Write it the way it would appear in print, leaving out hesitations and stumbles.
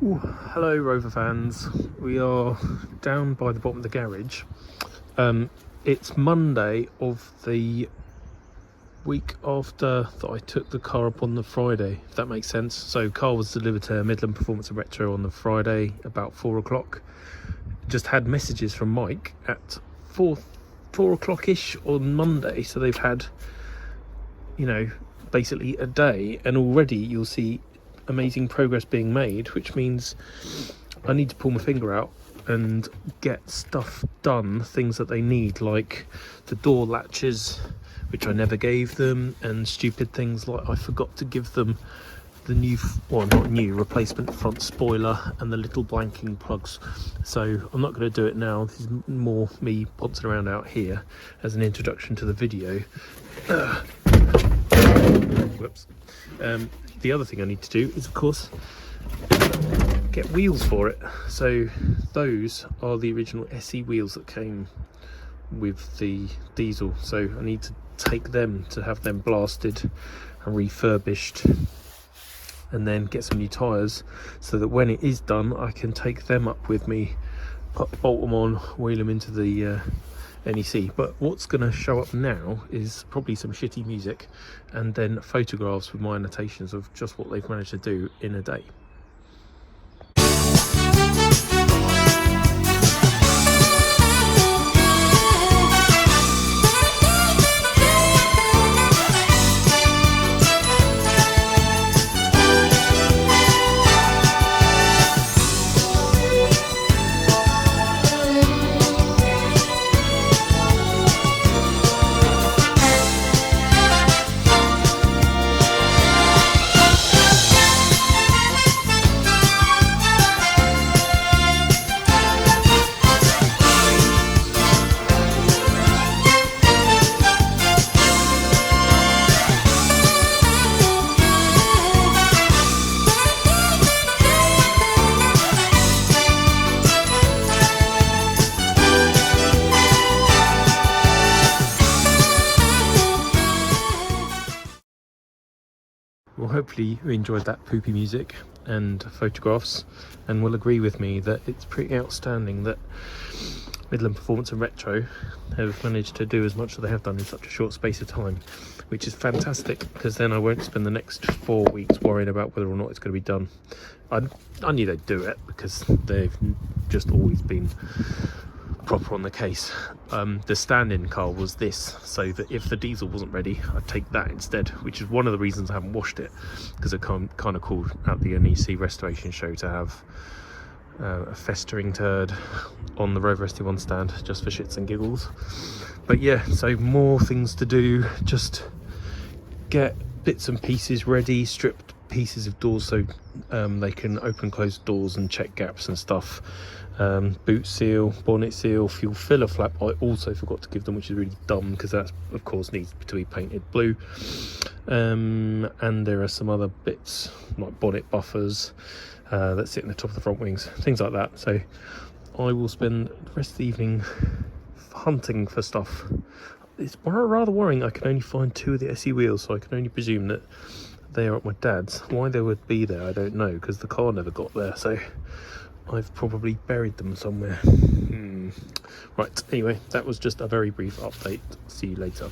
Ooh, hello Rover fans, we are down by the bottom of the garage. It's Monday of the week after that I took the car up on the Friday, if that makes sense. So car was delivered to Midland Performance and Retro on the Friday about 4 o'clock. Just had messages from Mike at 4 o'clock ish on Monday, so they've had, you know, basically a day, and already you'll see amazing progress being made, which means I need to pull my finger out and get stuff done, things that they need, like the door latches, which I never gave them, and stupid things like I forgot to give them the new, well, not new, replacement front spoiler and the little blanking plugs. So I'm not going to do it now. This is more me poncing around out here as an introduction to the video. Whoops. The other thing I need to do is, of course, get wheels for it. So those are the original SE wheels that came with the diesel. So I need to take them to have them blasted and refurbished, and then get some new tyres so that when it is done I can take them up with me, bolt them on, wheel them into the NEC. But what's going to show up now is probably some shitty music and then photographs with my annotations of just what they've managed to do in a day. Well, hopefully you enjoyed that poopy music and photographs, and will agree with me that it's pretty outstanding that Midland Performance and Retro have managed to do as much as they have done in such a short space of time, which is fantastic, because then I won't spend the next 4 weeks worrying about whether or not it's going to be done. I knew they'd do it because they've just always been proper on the case. The stand-in car was this, so that if the diesel wasn't ready I'd take that instead, which is one of the reasons I haven't washed it, because I kind of called out the NEC restoration show to have a festering turd on the Rover SD1 stand just for shits and giggles. But yeah, so more things to do, just get bits and pieces ready, stripped pieces of doors so they can open and close doors and check gaps and stuff. Boot seal, bonnet seal, fuel filler flap I also forgot to give them, which is really dumb because that of course needs to be painted blue. And there are some other bits like bonnet buffers that sit in the top of the front wings, things like that. So I will spend the rest of the evening hunting for stuff. It's rather worrying I can only find 2 of the SE wheels, so I can only presume that they are at my dad's. Why they would be there I don't know, because the car never got there, so I've probably buried them somewhere. Right, anyway, that was just a very brief update. See you later.